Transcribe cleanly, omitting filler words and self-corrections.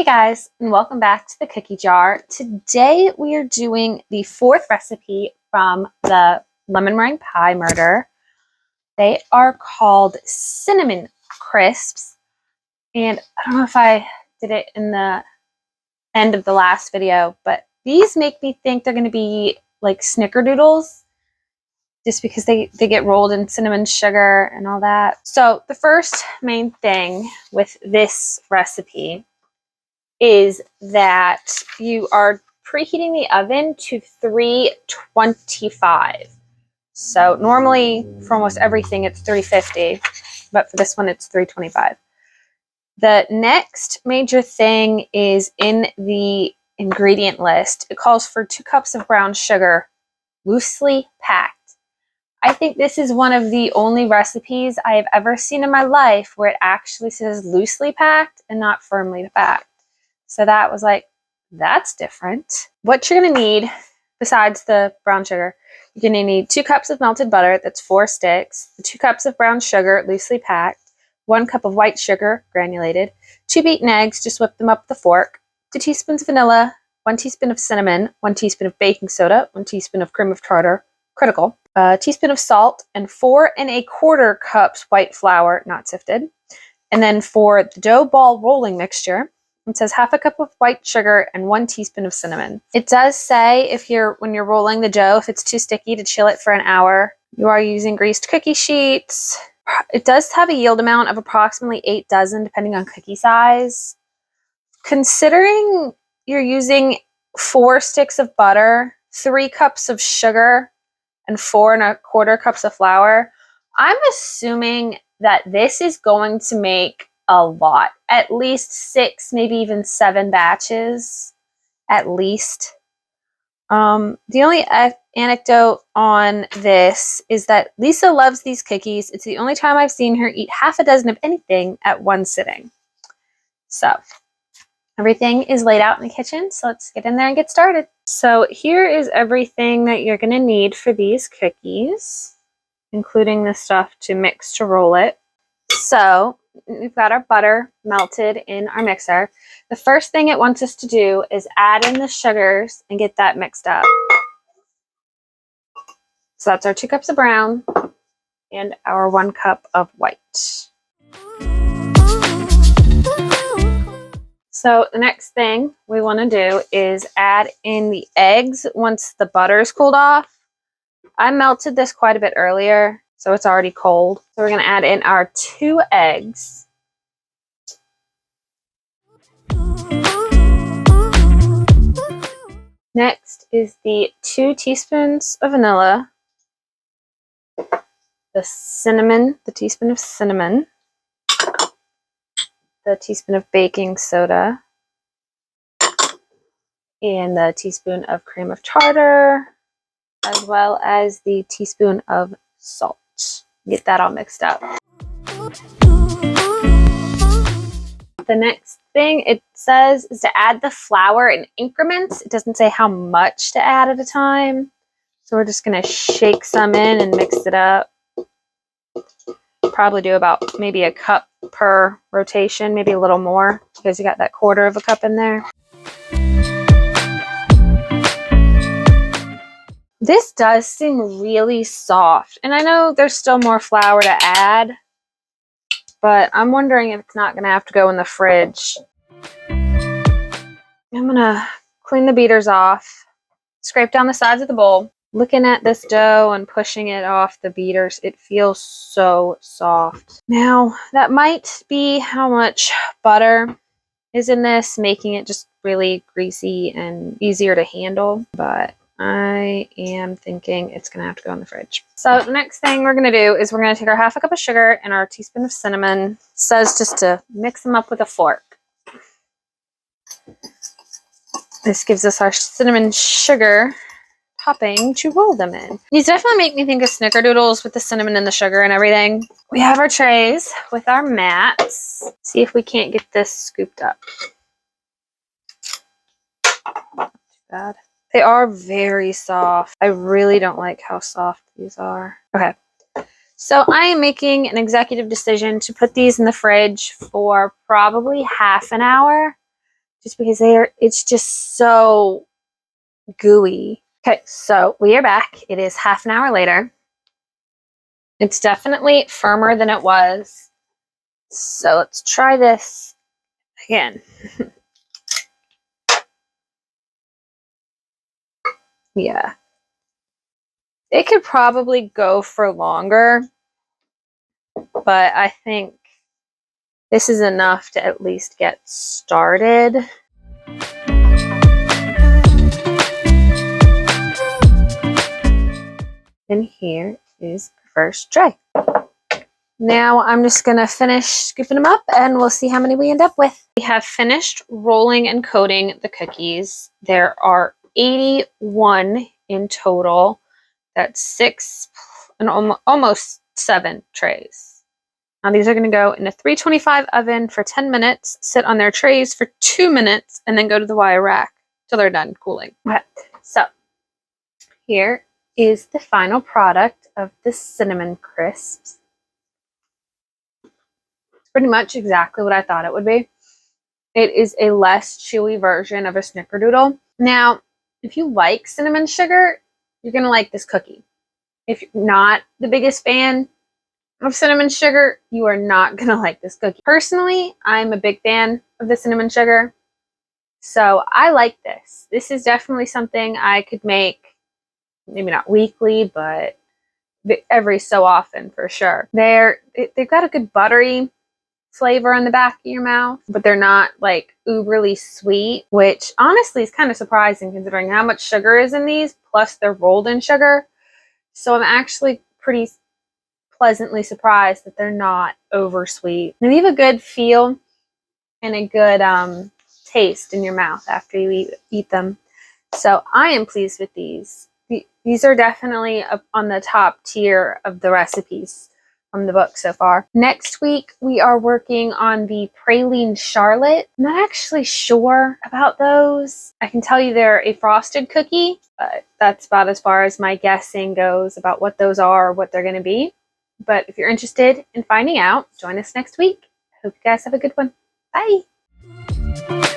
Guys, and welcome back to the cookie jar. Today we are doing the fourth recipe from the Lemon Meringue Pie Murder. They are called cinnamon crisps, and I don't know if I did it in the end of the last video, but these make me think they're going to be like snickerdoodles just because they get rolled in cinnamon sugar and all that. So the first main thing with this recipe is that you are preheating the oven to 325. So normally for almost everything it's 350, but for this one it's 325. The next major thing is in the ingredient list. It calls for 2 cups of brown sugar, loosely packed. I think this is one of the only recipes I have ever seen in my life where it actually says loosely packed and not firmly packed. So that was like, that's different. What you're going to need, besides the brown sugar, you're going to need 2 cups of melted butter, that's 4 sticks, 2 cups of brown sugar, loosely packed, 1 cup of white sugar, granulated, 2 beaten eggs, just whip them up with a fork, 2 teaspoons of vanilla, 1 teaspoon of cinnamon, 1 teaspoon of baking soda, 1 teaspoon of cream of tartar, critical, a teaspoon of salt, and 4 1/4 cups white flour, not sifted. And then for the dough ball rolling mixture, it says 1/2 cup of white sugar and 1 teaspoon of cinnamon. It does say when you're rolling the dough, if it's too sticky, to chill it for an hour. You are using greased cookie sheets. It does have a yield amount of approximately 8 dozen, depending on cookie size. Considering you're using 4 sticks of butter, 3 cups of sugar, and 4 1/4 cups of flour, I'm assuming that this is going to make a lot, at least 6, maybe even 7 batches, at least. The only anecdote on this is that Lisa loves these cookies. It's the only time I've seen her eat 1/2 dozen of anything at one sitting. So everything is laid out in the kitchen, so let's get in there and get started. So here is everything that you're going to need for these cookies, including the stuff to mix to roll it. So we've got our butter melted in our mixer. The first thing it wants us to do is add in the sugars and get that mixed up. So that's our 2 cups of brown and our 1 cup of white. So the next thing we want to do is add in the eggs once the butter is cooled off. I melted this quite a bit earlier, so it's already cold. So we're going to add in our 2 eggs. Next is the 2 teaspoons of vanilla, the teaspoon of cinnamon, the teaspoon of baking soda, and the teaspoon of cream of tartar, as well as the teaspoon of salt. Get that all mixed up. The next thing it says is to add the flour in increments. It doesn't say how much to add at a time. So we're just going to shake some in and mix it up. Probably do about maybe a cup per rotation, maybe a little more because you got that 1/4 cup in there. This does seem really soft, and I know there's still more flour to add, but I'm wondering if it's not going to have to go in the fridge. I'm going to clean the beaters off, scrape down the sides of the bowl. Looking at this dough and pushing it off the beaters, it feels so soft. Now, that might be how much butter is in this, making it just really greasy and easier to handle, but I am thinking it's going to have to go in the fridge. So the next thing we're going to do is we're going to take our 1/2 cup of sugar and our teaspoon of cinnamon. It says just to mix them up with a fork. This gives us our cinnamon sugar topping to roll them in. These definitely make me think of snickerdoodles with the cinnamon and the sugar and everything. We have our trays with our mats. See if we can't get this scooped up. Not too bad. They are very soft. I really don't like how soft these are. Okay, so I am making an executive decision to put these in the fridge for probably 1/2 an hour just because it's just so gooey. Okay, so we are back. It is half an hour later. It's definitely firmer than it was. So let's try this again. Yeah. It could probably go for longer, but I think this is enough to at least get started. And here is the first tray. Now I'm just going to finish scooping them up and we'll see how many we end up with. We have finished rolling and coating the cookies. There are 81 in total. That's 6 and almost 7 trays. Now these are going to go in a 325 oven for 10 minutes, sit on their trays for 2 minutes, and then go to the wire rack till they're done cooling. Okay, so here is the final product of the cinnamon crisps. It's pretty much exactly what I thought it would be. It is a less chewy version of a snickerdoodle. Now, if you like cinnamon sugar, you're going to like this cookie. If you're not the biggest fan of cinnamon sugar, you are not going to like this cookie. Personally, I'm a big fan of the cinnamon sugar, so I like this. This is definitely something I could make, maybe not weekly, but every so often for sure. They've got a good buttery flavor in the back of your mouth, but they're not like uberly sweet, which honestly is kind of surprising considering how much sugar is in these, plus they're rolled in sugar. So I'm actually pretty pleasantly surprised that they're not over sweet. They leave a good feel and a good taste in your mouth after you eat them. So I am pleased with these. These are definitely up on the top tier of the recipes from the book so far. Next week, we are working on the Praline Charlotte. I'm not actually sure about those. I can tell you they're a frosted cookie, but that's about as far as my guessing goes about what those are or what they're going to be. But if you're interested in finding out, join us next week. Hope you guys have a good one. Bye!